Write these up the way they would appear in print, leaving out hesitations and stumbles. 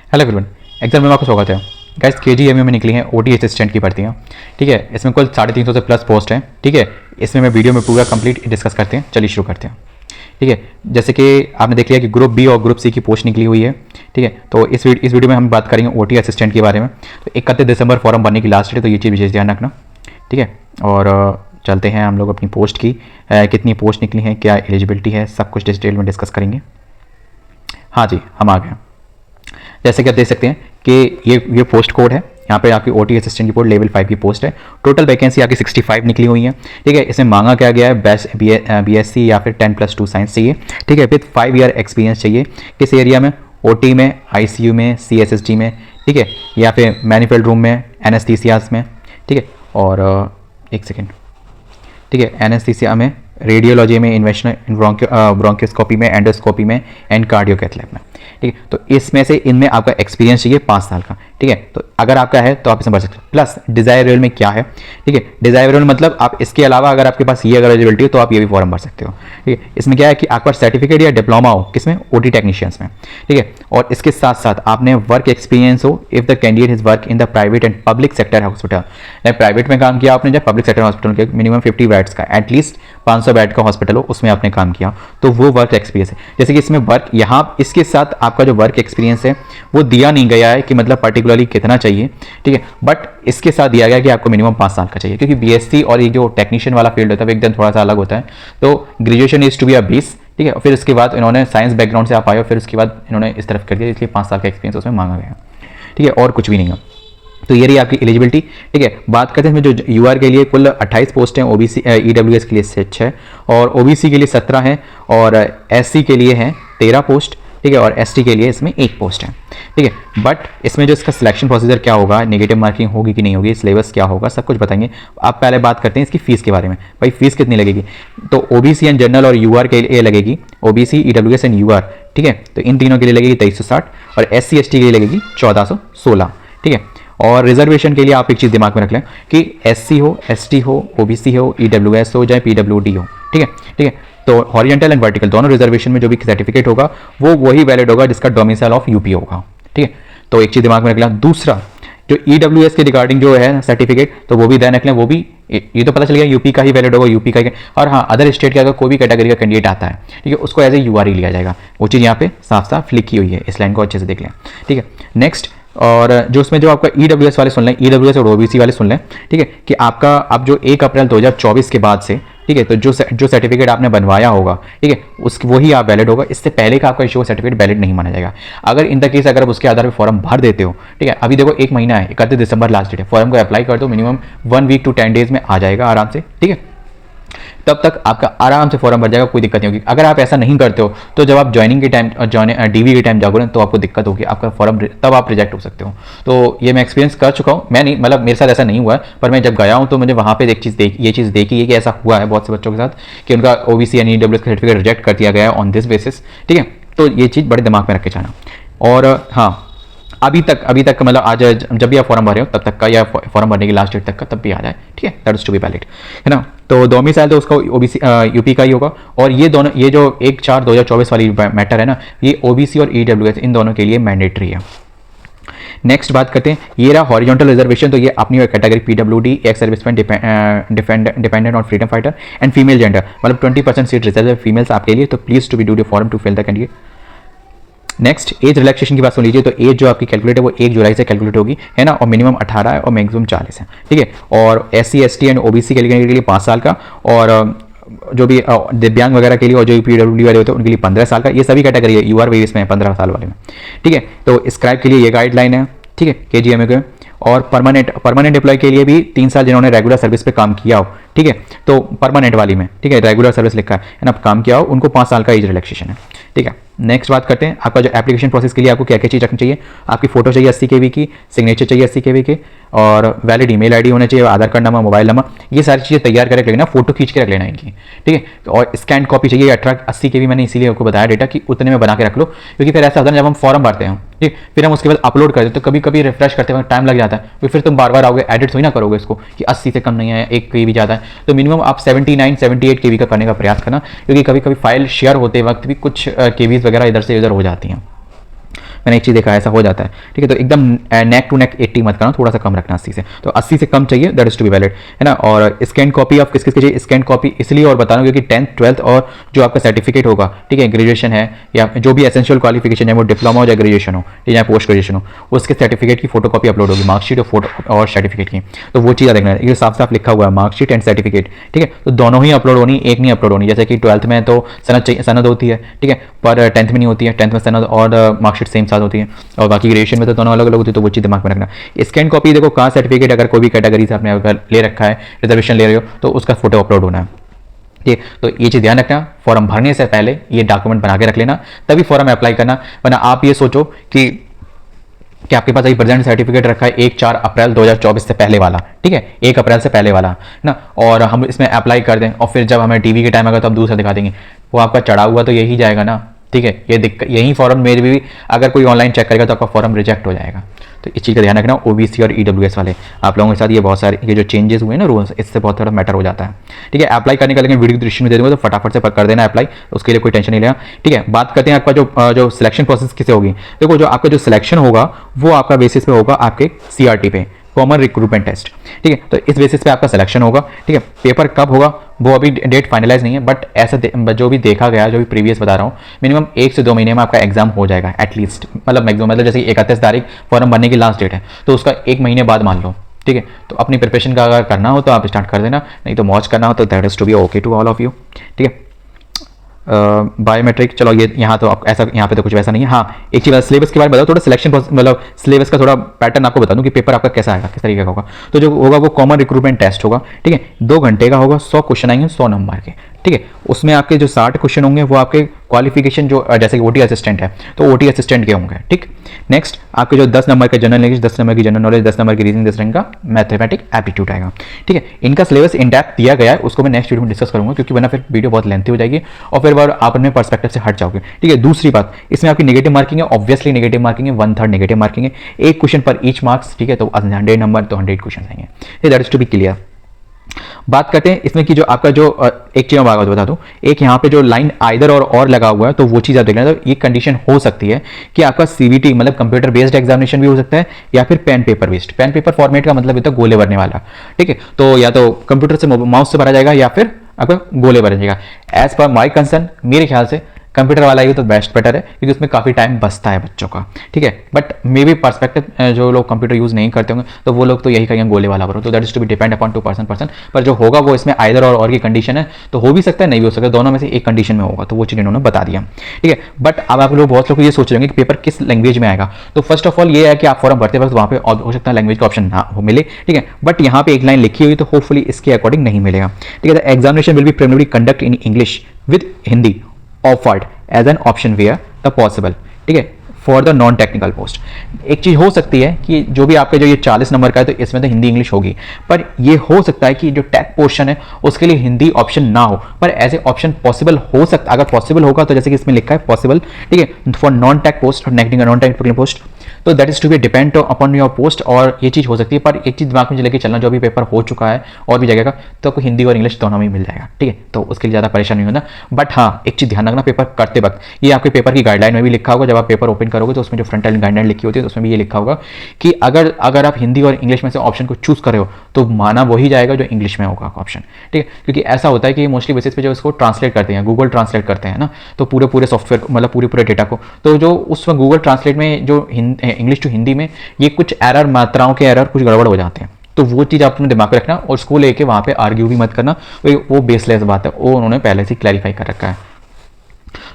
Hello everyone, exam में आपका स्वागत है। गाइस केजीएमयू में निकली हैं ओटी असिस्टेंट की भर्तियाँ। ठीक है, इसमें कुल 350 से प्लस पोस्ट हैं। ठीक है, इसमें मैं वीडियो में पूरा कंप्लीट डिस्कस करते हैं। चलिए शुरू करते हैं। ठीक है, जैसे कि आपने देख लिया कि ग्रुप बी और ग्रुप सी की पोस्ट निकली हुई है। ठीक है, तो इस वीडियो में हम बात करेंगे ओटी असिस्टेंट के बारे में। तो 31 दिसंबर फॉर्म भरने की लास्ट डेट, तो ये चीज़ विशेष ध्यान रखना। ठीक है, और चलते हैं हम लोग अपनी पोस्ट की, कितनी पोस्ट निकली हैं, क्या एलिजिबिलिटी है, सब कुछ डिटेल में डिस्कस करेंगे। हाँ जी, हम आ गए। जैसे कि आप देख सकते हैं कि ये पोस्ट कोड है। यहाँ पे आपकी ओटी असिस्टेंट की पोस्ट लेवल 5 की पोस्ट है। टोटल वैकेंसी आपकी 65 निकली हुई है। ठीक है, इसमें मांगा क्या गया है, बेस्ट बीएससी या फिर 10+2 साइंस चाहिए। ठीक है, विद 5 ईयर एक्सपीरियंस चाहिए। किस एरिया में? ओटी में, आईसीयू में, सीएसएसडी में। ठीक है, या फिर मैनिफेल्ड रूम में, एनेस्थीसियास में। ठीक है, और एक सेकेंड। ठीक है, एनेस्थीसिया में, रेडियोलॉजी में, इन्वेस्टन ब्रोंकोस्कोपी में, एंडोस्कोपी में एंड कार्डियोकैथ में। ठीक है, तो इसमें से इनमें आपका एक्सपीरियंस चाहिए 5 साल का। ठीक है, तो अगर आपका है तो आप इसमें भर सकते हो। प्लस डिजायरेबल में क्या है? ठीक है, डिजायरेबल मतलब आप इसके अलावा अगर आपके पास ये अगर एलिजिबिलिटी हो तो आप ये भी फॉर्म भर सकते हो। ठीक है, इसमें क्या है कि आपका सर्टिफिकेट या डिप्लोमा हो, किसमें? ओटी टेक्नीशियंस में। ठीक है, और इसके साथ साथ आपने वर्क एक्सपीरियंस हो if the candidate is work in the private and public sector hospital. Private में काम किया आपने, जब पब्लिक सेक्टर हॉस्पिटल के मिनिमम 50 बेड्स का, एटलीस्ट 500 बेड का हॉस्पिटल हो, उसमें आपने काम किया, तो वो वर्क एक्सपीरियंस है। जैसे कि इसमें वर्क, यहाँ इसके साथ आपका जो वर्क एक्सपीरियंस है वो दिया नहीं गया है कि मतलब पर्टिकुलरली कितना चाहिए। ठीक है, बट इसके साथ दिया गया कि आपको मिनिमम 5 साल का चाहिए, क्योंकि बीएससी और ये जो टेक्नीशियन वाला फील्ड होता है एकदम थोड़ा सा अलग होता है। तो ग्रेजुएशन इज टू बी 20। ठीक है, फिर उसके बाद इन्होंने साइंस बैकग्राउंड से आप आए, फिर उसके बाद इन्होंने इस तरफ कर दिया, इसलिए 5 साल का एक्सपीरियंस उसमें मांगा गया। ठीक है, और कुछ भी नहीं है। तो ये रही आपकी एलिजिबिलिटी। ठीक है, बात करते हैं इसमें जो यूआर के लिए कुल 28 पोस्ट हैं, ओबीसी ईडब्ल्यूएस के लिए 6 है, और ओबीसी के लिए 17 है, और एससी के लिए हैं 13 पोस्ट। ठीक है, और एसटी के लिए इसमें 1 पोस्ट है। ठीक है, बट इसमें जो इसका सिलेक्शन प्रोसीजर क्या होगा, नेगेटिव मार्किंग होगी कि नहीं होगी, सिलेबस क्या होगा, सब कुछ बताएंगे। आप पहले बात करते हैं इसकी फीस के बारे में। भाई फीस कितनी लगेगी? तो ओबीसी एंड जनरल और यूआर के लिए लगेगी, ओबीसी ईडब्ल्यूएस एंड यूआर। ठीक है, तो इन तीनों के लिए लगेगी 2360, और एससी एसटी के लिए लगेगी 1416। ठीक है, और रिजर्वेशन के लिए आप एक चीज़ दिमाग में रख लें कि एससी हो, एसटी हो, ओबीसी हो, ईडब्ल्यूएस हो, चाहे पीडब्ल्यूडी हो। ठीक है, ठीक है, तो हॉरिजॉन्टल एंड वर्टिकल दोनों रिजर्वेशन में जो भी सर्टिफिकेट होगा वो वही वैलिड होगा जिसका डोमिसाइल ऑफ यूपी होगा। ठीक है, तो एक चीज़ दिमाग में रख लें। दूसरा, जो ईडब्ल्यूएस के रिगार्डिंग जो है सर्टिफिकेट, तो वो भी ध्यान रख लें, वो भी ये तो पता चल गया यूपी का ही वैलिड होगा, यूपी का ही। और हाँ, अदर स्टेट का अगर कोई भी कैटेगरी का कैंडिडेट आता है, ठीक है, उसको एज ए यूआर ही लिया जाएगा। वो चीज़ यहाँ पे साफ साफ लिखी हुई है, इस लाइन को अच्छे से देख लें। ठीक है, नेक्स्ट, और जो उसमें जो आपका ईडब्ल्यूएस वाले सुन लें, ईडब्ल्यूएस और ओबीसी वाले सुन लें। ठीक है, कि आपका अब जो 1 अप्रैल 2024 के बाद से, ठीक है, तो जो सर्टिफिकेट आपने बनवाया होगा, ठीक है, उसकी वही आप वैलिड होगा। इससे पहले का आपका इशू सर्टिफिकेट वैलिड नहीं माना जाएगा। अगर इन द केस अगर आप उसके आधार पर फॉर्म भर देते हो, ठीक है, अभी देखो 1 महीना है, 31 दिसंबर लास्ट डेट है, फॉर्म को अप्लाई कर दो, मिनिमम 1 वीक टू 10 डेज में आ जाएगा आराम से। ठीक है, तब तक आपका आराम से फॉर्म भर जाएगा, कोई दिक्कत नहीं होगी। अगर आप ऐसा नहीं करते हो तो जब आप ज्वाइनिंग के टाइम डीवी के टाइम जाओगे तो आपको दिक्कत होगी, आपका फॉर्म तब आप रिजेक्ट हो सकते हो। तो ये मैं एक्सपीरियंस कर चुका हूँ। मैं नहीं, मतलब मेरे साथ ऐसा नहीं हुआ है, पर मैं जब गया हूँ तो मुझे वहाँ पे ये चीज़ देखी है कि ऐसा हुआ है बहुत से बच्चों के साथ कि उनका ओबीसी एंड ईडब्ल्यूएस का सर्टिफिकेट रिजेक्ट कर दिया गया है ऑन दिस बेसिस। ठीक है, तो ये चीज़ बड़े दिमाग में रख के जाना। और हाँ, अभी तक मतलब आज जब भी आप फॉर्म भरे हो तब तक का, या फॉर्म भरने की लास्ट डेट तक का तब भी आ जाए। ठीक है, that is to be valid, है ना। तो डोमिसाइल तो उसका ओबीसी यूपी का ही होगा। और ये दोनों, ये जो 1/4/2024 वाली मैटर है ना, ये ओबीसी और ईडब्ल्यूएस इन दोनों के लिए मैंडेटरी है। नेक्स्ट बात करते हैं, ये रहा हॉरिजॉन्टल रिजर्वेशन। तो ये अपनी category PWD, ex serviceman, dependent on freedom fighter and female gender, मतलब 20% सीट रिजर्व है फीमेल्स आपके लिए। तो please to be do the form to fill the candidate. Next, age relaxation की बात सुन लीजिए। तो एज जो आपकी कैलकुलेट है वो 1 जुलाई से कैलकुलेट होगी, है ना, और मिनिमम 18 है और मैक्सिमम 40 है। ठीक है, और एससी एसटी एंड ओबीसी के लिए 5 साल का, और जो भी दिव्यांग वगैरह के लिए और जो पीडब्ल्यूडी वाले होते हैं उनके लिए 15 साल का। ये सभी कैटेगरी है, यूआर वेरियस में है 15 साल वाले में। ठीक है, तो स्क्राइब के लिए ये गाइडलाइन है। ठीक है, केजीएमयू के। और परमानेंट एम्प्लॉय के लिए भी 3 साल जिन्होंने रेगुलर सर्विस पे काम किया हो, ठीक है, तो परमानेंट वाली में, ठीक है, रेगुलर सर्विस लिखा है ना, काम किया हो, उनको 5 साल का एज रिलैक्सेशन है। ठीक है, नेक्स्ट बात करते हैं, आपका जो एप्लीकेशन प्रोसेस के लिए आपको क्या क्या चीज़ रखनी चाहिए। आपकी फोटो चाहिए 80 KB की, सिग्नेचर चाहिए 80 KB के, और वैलिड ईमेल आईडी होना चाहिए, आधार कार्ड नंबर, मोबाइल नंबर, ये सारी चीज़ें तैयार करके रख लेना, फोटो खींच के रख लेना इनकी। ठीक है, और स्कैन कॉपी चाहिए 80 KB। मैंने इसीलिए आपको बताया डेटा कि उतने में बना के रख लो, क्योंकि फिर ऐसा होता है जब हम फॉर्म भरते हैं, ठीक, फिर हम उसके बाद अपलोड करते हैं तो कभी कभी रिफ्रेश करते वक्त टाइम लग जाता है, फिर तुम बार बार आओगे, एडिट थोड़ी ना करोगे इसको कि 80 से कम नहीं है, 1 KB ज़्यादा है। तो मिनिमम आप 79-78 KB का करने का प्रयास करना, क्योंकि कभी कभी फाइल शेयर होते वक्त भी कुछ KBs वगैरह इधर से उधर हो जाती हैं। मैंने एक चीज़ देखा ऐसा हो जाता है, ठीक है। तो एकदम नेक टू नेक 80 मत करना, थोड़ा सा कम रखना 80 से, तो 80 से कम चाहिए, that is to be valid, है ना। और स्कैन कॉपी आप किस किस की चाहिए, स्कैन कॉपी इसलिए और बता रहा हूँ क्योंकि 10th 12th और जो आपका सर्टिफिकेट होगा, ठीक है, ग्रेजुएशन है या जो भी एसेंशियल क्वालिफिकेशन है, वो डिप्लोमा हो या ग्रेजुएशन हो या पोस्ट ग्रेजुएशन हो, उसके सर्टिफिकेट की फोटो कॉपी अपलोड होगी, मार्कशीट और फोटो और सर्टिफिकेट की। तो वो चीज़ देखना है, ये साफ साफ लिखा हुआ है मार्कशीट एंड सर्टिफिकेट, ठीक है। तो दोनों ही अपलोड होनी, एक नहीं अपलोड होनी। जैसे कि 12th में तो सनद चाहिए, सनद होती है, ठीक है, पर 10th में नहीं होती है। 10th में सनद और मार्कशीट सेम साथ होती है, और बाकी ग्रेजुएशन में तो दोनों अलग अलग होती है। तो वो चीज़ दिमाग में रखना। स्कैन कॉपी देखो, कास्ट सर्टिफिकेट अगर कोई भी कैटेगरी से आपने अगर ले रखा है, रिजर्वेशन ले रहे हो, तो उसका फोटो अपलोड होना है, ठीक है। तो ये चीज़ ध्यान रखना, फॉर्म भरने से पहले ये डॉक्यूमेंट बना के रख लेना, तभी फॉर्म अप्लाई करना। वरना आप ये सोचो कि आपके पास अभी प्रेजेंट सर्टिफिकेट रखा है 1 अप्रैल 2024 से पहले वाला, ठीक है, 1 अप्रैल से पहले वाला, है ना, और हम इसमें अप्लाई कर दें और फिर जब हमें टीवी के टाइम आएगा तो हम दूसरा दिखा देंगे, वो आपका चढ़ा हुआ तो यही जाएगा ना, ठीक है। ये दिक्कत, यही फॉर्म मेरे भी अगर कोई ऑनलाइन चेक करेगा तो आपका फॉर्म रिजेक्ट हो जाएगा। तो इस चीज़ का ध्यान रखना। ओबीसी और ईडब्ल्यूएस वाले आप लोगों के साथ ये बहुत सारे ये जो चेंजेस हुए ना रूल्स, इससे बहुत थोड़ा मैटर हो जाता है, ठीक है। अप्लाई करने का लेकिन वीडियो दृश्य में दे दूंगा, तो फटाफट से कर देना अप्लाई, उसके लिए कोई टेंशन नहीं लेना, ठीक है। बात करते हैं आपका जो सिलेक्शन प्रोसेस किसे होगी। देखो, जो आपका जो सिलेक्शन होगा वो आपका बेसिस पे होगा आपके सीआरटी पे, कॉमन रिक्रूटमेंट टेस्ट, ठीक है। तो इस बेसिस पे आपका सिलेक्शन होगा, ठीक है। पेपर कब होगा वो अभी डेट फाइनलाइज नहीं है, बट ऐसा जो भी देखा गया, जो भी प्रीवियस बता रहा हूँ, मिनिमम 1 से 2 महीने में आपका एग्जाम हो जाएगा एटलीस्ट, मतलब मैक्सिमम, मतलब जैसे 31 तारीख फॉर्म भरने की लास्ट डेट है, तो उसका 1 महीने बाद मान लो, ठीक है। तो अपनी प्रिपरेशन का अगर करना हो तो आप स्टार्ट कर देना, नहीं तो मौज करना हो तो that is to be okay to all of you, ठीक है। बायोमेट्रिक, चलो ये यहाँ तो आप ऐसा, यहाँ पे तो कुछ वैसा नहीं है। हाँ, एक चीज़ सिलेबस के बारे में बताओ, थोड़ा सिलेक्शन मतलब सिलेबस का थोड़ा पैटर्न आपको बता दूँ कि पेपर आपका कैसा आएगा, किस तरीके का होगा। तो जो होगा वो कॉमन रिक्रूटमेंट टेस्ट होगा, ठीक है, 2 घंटे का होगा, 100 क्वेश्चन आएंगे 100 नंबर के, ठीक है। उसमें आपके जो 60 क्वेश्चन होंगे वो आपके क्वालिफिकेशन जो जैसे कि ओटी असिस्टेंट है तो ओटी असिस्टेंट के होंगे, ठीक। नेक्स्ट आपके जो 10 नंबर का जनरल इंग्लिश, 10 नंबर की जनरल नॉलेज, 10 नंबर की रीजनिंग, 10 नंबर का मैथमेटिक एप्टीट्यूड आएगा, ठीक है। इनका सिलेबस इन डेप्थ दिया गया है, उसको मैं नेक्स्ट वीडियो में डिस्कस करूंगा, क्योंकि वरना फिर वीडियो बहुत लेंथी हो जाएगी और फिर बार आप अपने पर्सपेक्टिव से हट जाओगे, ठीक है। दूसरी बात, इसमें आपकी नेगेटिव मार्किंग है, ऑब्वियसली नेगेटिव मार्किंग है, 1/3 नेगेटिव मार्किंग है, 1 क्वेश्चन पर ईच मार्क्स, ठीक है। तो 100 नंबर तो 100 क्वेश्चन आएंगे, that is to be clear. बात करते हैं इसमें कि जो आपका जो एक चीज मैं बता दूं, एक यहाँ पे जो लाइन आइदर और लगा हुआ है, तो वो चीज आप देख लेना। तो ये कंडीशन हो सकती है कि आपका सीबीटी मतलब कंप्यूटर बेस्ड एग्जामिनेशन भी हो सकता है, या फिर pen paper based. Pen paper format का मतलब होता है गोले भरने वाला, ठीक है। तो या तो कंप्यूटर से माउस से भरा जाएगा या फिर आपका गोले भरा जाएगा। एज पर माई कंसर्न, मेरे ख्याल से कंप्यूटर वाला ही तो बेस्ट बेटर है, क्योंकि उसमें काफ़ी टाइम बचता है बच्चों का, ठीक है। बट मे बी पर्सपेक्टिव जो लोग कंप्यूटर यूज़ नहीं करते होंगे तो वो लोग तो यही कहेंगे गोले वाला भरो। तो that is to be depend upon to person, पर जो होगा वो इसमें आइदर और की कंडीशन है, तो हो भी सकता है नहीं भी हो सकता है, दोनों में से एक कंडीशन में होगा। तो वो चीज़ इन्होंने बता दिया, ठीक है। बट अब आप लोग बहुत लोग ये सोच रहे हैं कि पेपर किस लैंग्वेज में आएगा। तो फर्स्ट ऑफ ऑल ये है कि आप फॉर्म भरते वक्त वहाँ पे हो सकता है लैंग्वेज का ऑप्शन ना हो मिले, ठीक है। बट यहाँ पे एक लाइन लिखी हुई, तो होपफुली इसके अकॉर्डिंग नहीं मिलेगा, ठीक है। Examination will be primary conduct in English with Hindi offered as an option where the possible, ठीक है, for the non technical post. एक चीज़ हो सकती है कि जो भी आपके जो ये 40 नंबर का है तो इसमें तो हिंदी इंग्लिश होगी, पर ये हो सकता है कि जो टेक पोर्शन है उसके लिए हिंदी ऑप्शन ना हो, पर एज ए ऑप्शन पॉसिबल हो सकता। अगर पॉसिबल होगा तो जैसे कि इसमें लिखा है पॉसिबल, ठीक है, फॉर नॉन टेक पोस्ट और नॉन टेक्निकल पोस्ट, तो that is to be depend upon your post, और ये चीज़ हो सकती है। पर एक चीज़ दिमाग में लेके चलना, जो भी पेपर हो चुका है और भी जगह का, तो आपको हिंदी और इंग्लिश दोनों में मिल जाएगा, ठीक है। तो उसके लिए ज़्यादा परेशान नहीं होना। बट हाँ, एक चीज़ ध्यान रखना, पेपर करते वक्त ये आपके पेपर की गाइडलाइन में भी लिखा होगा। जब आप पेपर ओपन करोगे तो उसमें जो फ्रंट एंड गाइडलाइन लिखी होती है तो उसमें भी ये लिखा होगा कि अगर आप हिंदी और इंग्लिश में से ऑप्शन को चूज कर रहे हो तो माना वही जाएगा जो इंग्लिश में होगा ऑप्शन, ठीक है। क्योंकि ऐसा होता है कि मोस्टली बेसिस पे जो इसको ट्रांसलेट करते हैं, गूगल ट्रांसलेट करते हैं ना, तो पूरे सॉफ्टवेयर मतलब पूरे डेटा को, तो जो उसमें गूगल ट्रांसलेट में जो इंग्लिश टू हिंदी में ये कुछ एरर, मात्राओं के एरर कुछ गड़बड़ हो जाते हैं। तो वो चीज़ आप अपने दिमाग में रखना और उसको लेके वहाँ पे आर्ग्यू भी मत करना, वो बेसलेस बात है, वो उन्होंने पहले से क्लैरिफाई कर रखा है।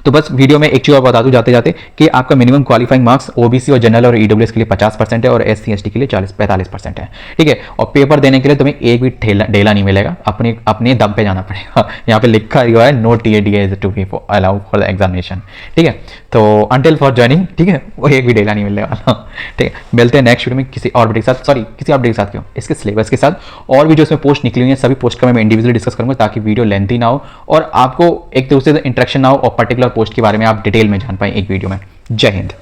तो बस वीडियो में एक चीज और बता दूं जाते जाते कि आपका मिनिमम क्वालिफाइंग मार्क्स ओबीसी और जनरल और ईडब्ल्यूएस के लिए 50% है और एससी एसटी के लिए 45% है, ठीक है। और पेपर देने के लिए तुम्हें एक भी ढेला नहीं मिलेगा, अपने दम पे जाना पड़ेगा। यहाँ पे लिखा हुआ है no TA DA is to be allowed for the examination, ठीक है। तो अंटिल फॉर ज्वाइनिंग, ठीक है, वो एक भी ढेला नहीं मिलने वाला, ठीक है। मिलते हैं नेक्स्ट वीडियो में किसी और अपडेट के साथ, किसी अपडेट के साथ, क्यों, इसके सिलेबस के साथ, और भी जो इसमें पोस्ट निकली हुई है सभी पोस्ट का मैं इंडिविजुअली डिस्कस करूंगा, ताकि वीडियो लेंथी ना हो और आपको एक दूसरे से इंटरेक्शन ना हो और पर्टिकुलर पोस्ट के बारे में आप डिटेल में जान पाए एक वीडियो में। जय हिंद।